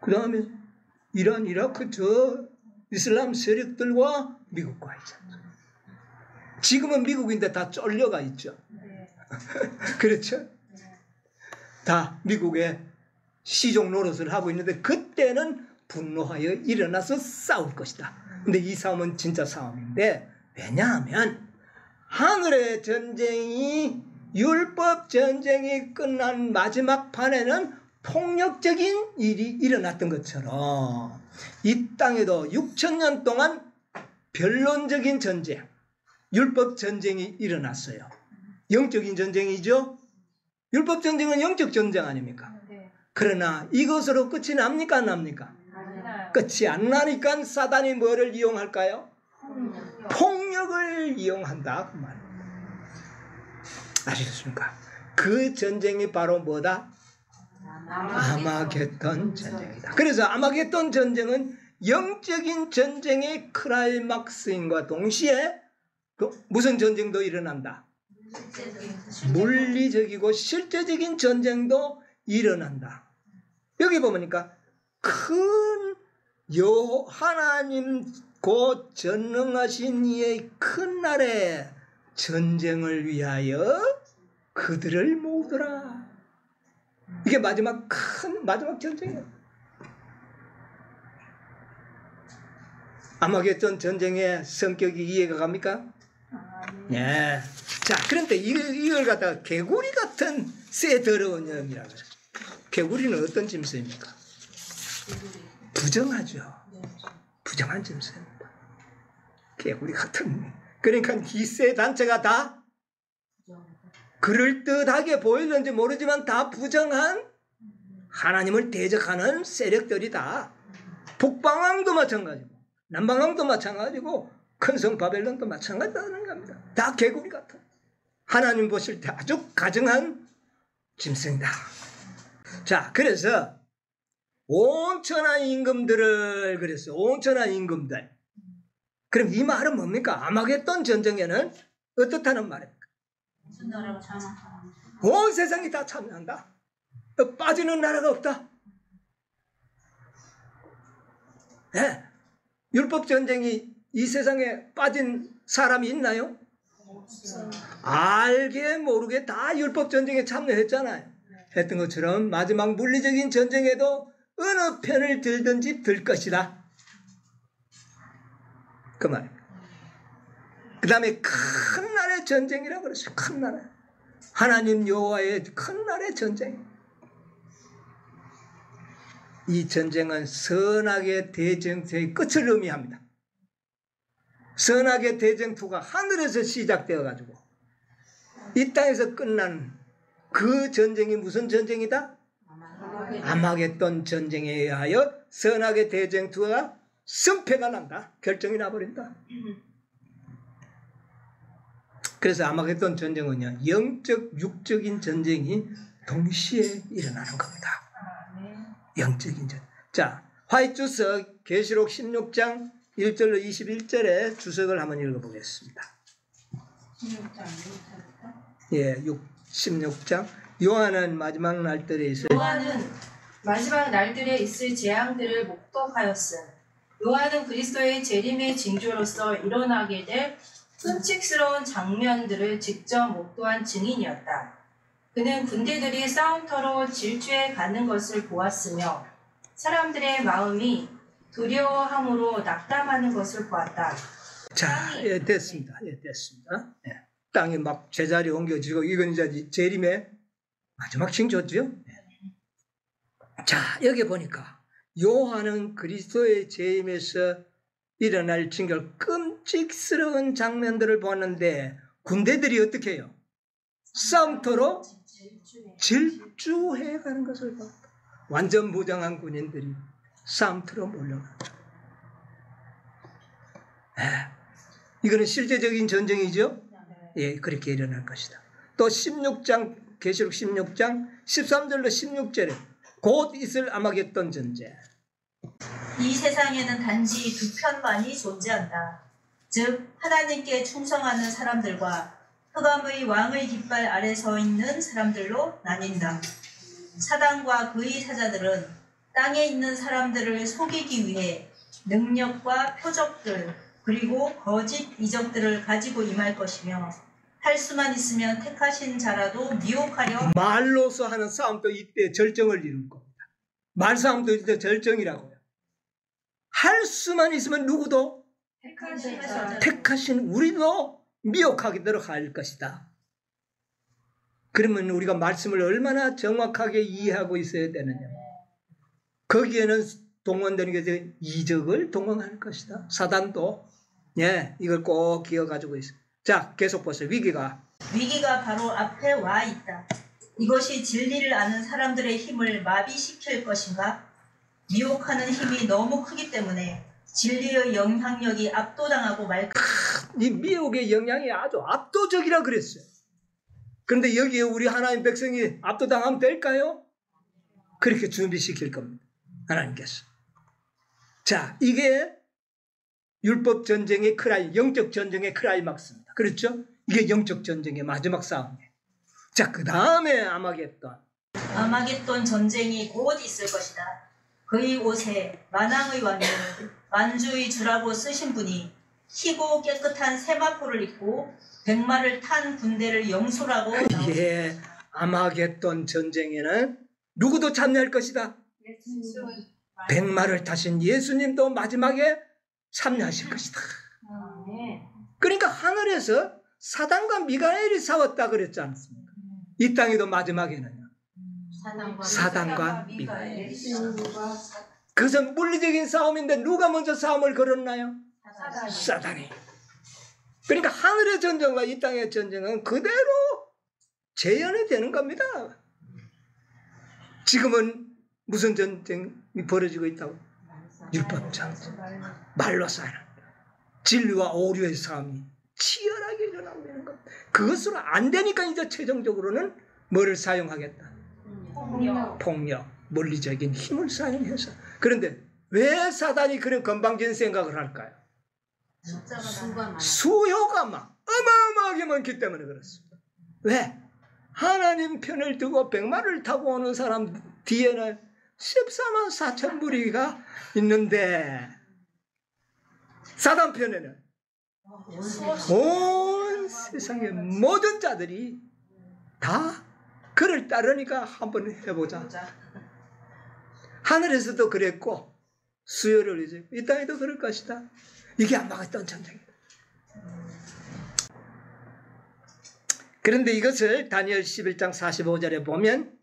그 다음에 이란, 이라크 저 이슬람 세력들과 미국과 있잖아요. 지금은 미국인데 다 쫄려가 있죠. 그렇죠? 다 미국의 시종 노릇을 하고 있는데 그때는 분노하여 일어나서 싸울 것이다. 근데 이 싸움은 진짜 싸움인데 왜냐하면 하늘의 전쟁이 율법 전쟁이 끝난 마지막 판에는 폭력적인 일이 일어났던 것처럼 이 땅에도 6,000년 동안 변론적인 전쟁, 율법 전쟁이 일어났어요. 영적인 전쟁이죠. 율법 전쟁은 영적 전쟁 아닙니까? 그러나 이것으로 끝이 납니까 안 납니까? 끝이 안 나니까 사단이 뭐를 이용할까요? 폭력을 이용한다 그 말. 아시겠습니까? 그 전쟁이 바로 뭐다? 아마겟돈 전쟁이다. 그래서 아마겟돈 전쟁은 영적인 전쟁의 클라이막스인과 동시에 또 무슨 전쟁도 일어난다? 물리적이고 실제적인 전쟁도 일어난다. 여기 보니까 큰 하나님 곧 전능하신 이의 큰 날에 전쟁을 위하여 그들을 모으더라. 이게 마지막 전쟁이에요. 아마겟돈 전쟁의 성격이 이해가 갑니까? 예. 자, 그런데 이걸 갖다가 개구리 같은 새 더러운 영이라고 그래요. 개구리는 어떤 짐승입니까? 부정하죠. 부정한 짐승입니다. 개구리 같은. 그러니까 이 새 단체가 다 그럴듯하게 보이는지 모르지만 다 부정한 하나님을 대적하는 세력들이다. 북방왕도 마찬가지고 남방왕도 마찬가지고 큰성 바벨론도 마찬가지다는 겁니다. 다 개구리 같아. 하나님 보실 때 아주 가증한 짐승이다. 자, 그래서 온천한 임금들을 그랬어요. 온천한 임금들. 그럼 이 말은 뭡니까? 아마겟돈 전쟁에는 어떻다는 말입니까? 온 세상이 다 참여한다. 빠지는 나라가 없다. 네. 율법 전쟁이 이 세상에 빠진 사람이 있나요? 알게 모르게 다 율법 전쟁에 참여했잖아요. 했던 것처럼 마지막 물리적인 전쟁에도 어느 편을 들든지 들 것이다. 그 말입니다. 그 다음에 큰 날의 전쟁이라고 그랬어요. 큰 날에. 하나님 여호와의 큰 날의 전쟁. 이 전쟁은 선악의 대쟁투의 끝을 의미합니다. 선악의 대쟁투가 하늘에서 시작되어 가지고 이 땅에서 끝난 그 전쟁이 무슨 전쟁이다? 아마겟돈 전쟁에 의하여 선악의 대쟁투가 승패가 난다. 결정이 나버린다. 그래서 아마겟돈 전쟁은요, 영적, 육적인 전쟁이 동시에 일어나는 겁니다. 영적인 전쟁. 자, 화이트주석 계시록 16장 1절로 21절의 주석을 한번 읽어보겠습니다. 16장. 요한은 마지막 날들에 있어요. 요한은 마지막 날들에 있을 재앙들을 목독하였음. 요한은 그리스도의 재림의 징조로서 일어나게 될 끔찍스러운 장면들을 직접 목도한 증인이었다. 그는 군대들이 싸움터로 질주해 가는 것을 보았으며 사람들의 마음이 두려워함으로 낙담하는 것을 보았다. 자, 됐습니다. 됐습니다. 땅이 막 제자리에 옮겨지고 이건 이제 재림의 마지막 징조죠. 자, 여기 보니까 요한은 그리스도의 재림에서 일어날 징조 끔찍스러운 장면들을 보았는데 군대들이 어떻게 해요? 싸움터로 질주해 가는 것을 봤다. 완전 무장한 군인들이 싸움터로 몰려갔다. 이거는 실제적인 전쟁이죠? 예, 그렇게 일어날 것이다. 또 16장, 계시록 16장 13절로 16절에 곧 있을 아마겟돈 전쟁. 이 세상에는 단지 두 편만이 존재한다. 즉 하나님께 충성하는 사람들과 흑암의 왕의 깃발 아래 서 있는 사람들로 나뉜다. 사단과 그의 사자들은 땅에 있는 사람들을 속이기 위해 능력과 표적들 그리고 거짓 이적들을 가지고 임할 것이며 할 수만 있으면 택하신 자라도 미혹하려 말로서 하는 싸움도 이때 절정을 이룰 겁니다. 말싸움도 이때 절정이라고요. 할 수만 있으면 누구도 택하신 우리도 미혹하도록 할 것이다. 그러면 우리가 말씀을 얼마나 정확하게 이해하고 있어야 되느냐. 거기에는 동원되는 게 이적을 동원할 것이다. 사단도 이걸 꼭 기억가지고 있어요. 자, 계속 보세요. 위기가 바로 앞에 와 있다. 이것이 진리를 아는 사람들의 힘을 마비시킬 것인가? 미혹하는 힘이 너무 크기 때문에 진리의 영향력이 압도당하고 말 이 미혹의 영향이 아주 압도적이라 그랬어요. 그런데 여기에 우리 하나님 백성이 압도당하면 될까요? 그렇게 준비시킬 겁니다. 하나님께서. 자, 이게 율법 전쟁의 영적 전쟁의 클라이막스입니다. 그렇죠? 이게 영적 전쟁의 마지막 싸움이에요. 자, 그 다음에 아마겟돈 전쟁이 곧 있을 것이다. 그의 옷에 만왕의 왕을 만주의 주라고 쓰신 분이 희고 깨끗한 세마포를 입고 백마를 탄 군대를 영소라고 예, 아마겟돈 전쟁에는 누구도 참여할 것이다. 백마를 타신 예수님도 마지막에 참여하실 것이다. 그러니까 하늘에서 사단과 미가엘이 싸웠다 그랬지 않습니까? 이 땅에도 마지막에는요. 사단과 미가엘. 그것은 물리적인 싸움인데 누가 먼저 싸움을 걸었나요? 사단이. 그러니까 하늘의 전쟁과 이 땅의 전쟁은 그대로 재현이 되는 겁니다. 지금은 무슨 전쟁이 벌어지고 있다고? 율법 전쟁. 말로 싸는 진리와 오류의 싸움이 치열하게 일어나고 있는 것. 그것으로 안 되니까 이제 최종적으로는 뭐를 사용하겠다? 폭력. 물리적인 힘을 사용해서. 그런데 왜 사단이 그런 건방진 생각을 할까요? 수요가 막 어마어마하게 많기 때문에 그렇습니다. 왜? 하나님 편을 두고 백마를 타고 오는 사람 뒤에는 14만 4천 무리가 있는데 사단 편에는 온 세상의 모든 자들이 다 그를 따르니까 한번 해보자. 하늘에서도 그랬고 수요를 이제 이 땅에도 그럴 것이다. 이게 아마겟돈 전쟁이다. 그런데 이것을 다니엘 11장 45절에 보면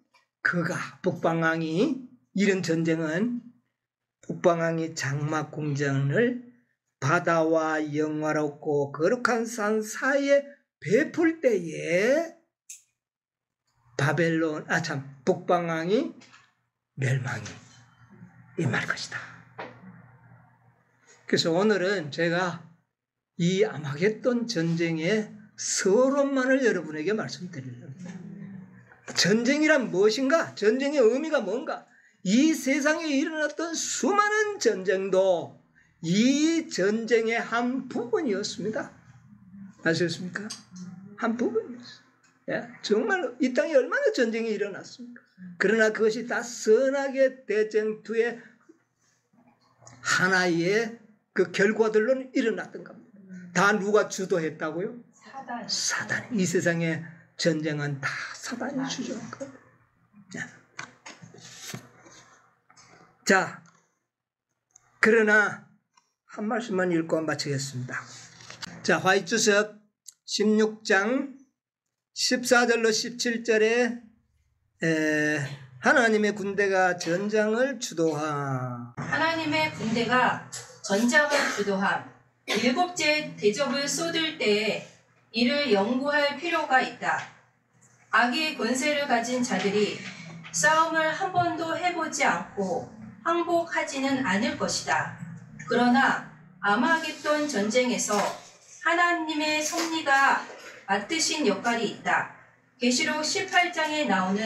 북방왕이 이런 전쟁은 북방왕이 장막 공전을 바다와 영화롭고 거룩한 산 사이에 베풀 때에 북방왕이 멸망이 임할 것이다. 그래서 오늘은 제가 이 아마겟돈 전쟁의 서론만을 여러분에게 말씀드리려합니다. 전쟁이란 무엇인가? 전쟁의 의미가 뭔가? 이 세상에 일어났던 수많은 전쟁도 이 전쟁의 한 부분이었습니다. 아셨습니까? 한 부분이었어요. 예? 정말 이 땅에 얼마나 전쟁이 일어났습니까? 그러나 그것이 다 선악의 대쟁투의 하나의 그 결과들로 일어났던 겁니다. 다 누가 주도했다고요? 사단. 이 세상의 전쟁은 다 사단이 주도한 겁니다. 자, 그러나 한 말씀만 읽고 마치겠습니다. 자, 화이트석 16장 14절로 17절에 하나님의 군대가 전장을 주도함. 하나님의 군대가 전장을 주도함. 일곱째 대접을 쏟을 때에 이를 연구할 필요가 있다. 악의 권세를 가진 자들이 싸움을 한 번도 해보지 않고 항복하지는 않을 것이다. 그러나 아마겟돈 전쟁에서 하나님의 섭리가 맡으신 역할이 있다. 계시록 18장에 나오는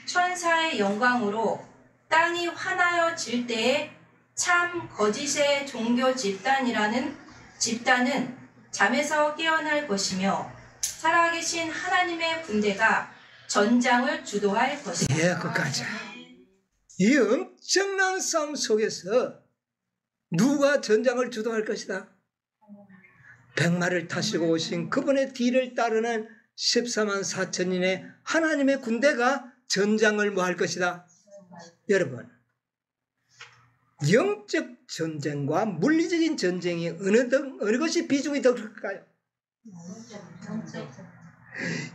천사의 영광으로 땅이 화나여질 때에 참 거짓의 종교 집단은 잠에서 깨어날 것이며 살아계신 하나님의 군대가 전장을 주도할 것이다. 예, 끝까지. 이 엄청난 싸움 속에서 누가 전장을 주도할 것이다? 백마를 타시고 오신 그분의 뒤를 따르는 14만 4천인의 하나님의 군대가 전장을 뭐 할 것이다? 여러분, 영적 전쟁과 물리적인 전쟁이 어느 것이 비중이 더 클까요?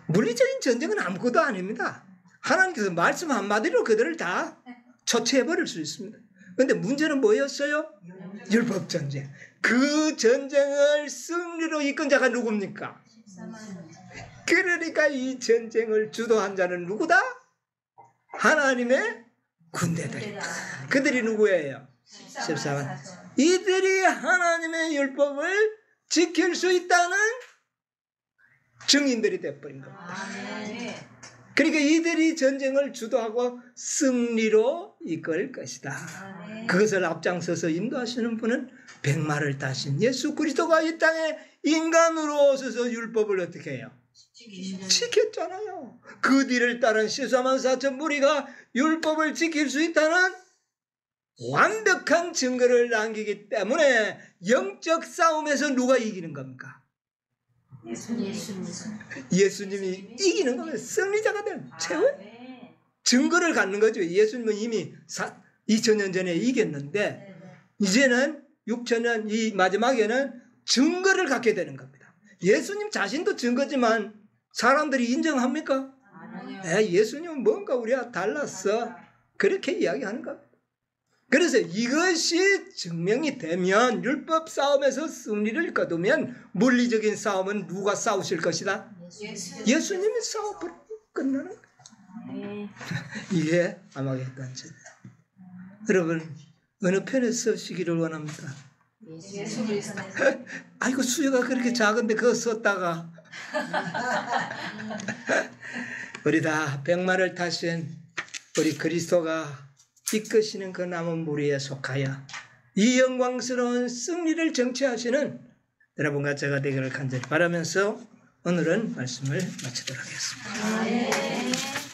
물리적인 전쟁은 아무것도 아닙니다. 하나님께서 말씀 한마디로 그들을 다 처치해버릴 수 있습니다. 그런데 문제는 뭐였어요? 율법 전쟁. 그 전쟁을 승리로 이끈 자가 누굽니까? 그러니까 이 전쟁을 주도한 자는 누구다? 하나님의 군대들이다. 그들이 누구예요? 14만. 이들이 하나님의 율법을 지킬 수 있다는 증인들이 되어버린 겁니다. 그러니까 이들이 전쟁을 주도하고 승리로 이끌 것이다. 그것을 앞장서서 인도하시는 분은 백마를 타신 예수 그리스도가 이 땅에 인간으로 오셔서 율법을 어떻게 해요? 지켰잖아요. 그 뒤를 따른 14만 4천 무리가 율법을 지킬 수 있다는 완벽한 증거를 남기기 때문에 영적 싸움에서 누가 이기는 겁니까? 예수님이 이기는 겁니다. 승리자가 된 최후 증거를 갖는 거죠. 예수님은 이미 2000년 전에 이겼는데 이제는 6000년 이 마지막에는 증거를 갖게 되는 겁니다. 예수님 자신도 증거지만 사람들이 인정합니까? 예수님은 뭔가 우리와 달랐어. 그렇게 이야기하는 겁니다. 그래서 이것이 증명이 되면 율법 싸움에서 승리를 거두면 물리적인 싸움은 누가 싸우실 것이다? 예수님이 싸워 끝나는 거예요. 이게 아마겟돈 전쟁. 여러분 어느 편에 서시기를 원합니까? 아이고 수요가 그렇게 작은데 그거 썼다가 우리 다 백마를 타신 우리 그리스도가 이끄시는 그 남은 무리에 속하여 이 영광스러운 승리를 정치하시는 여러분과 제가 되기를 간절히 바라면서 오늘은 말씀을 마치도록 하겠습니다.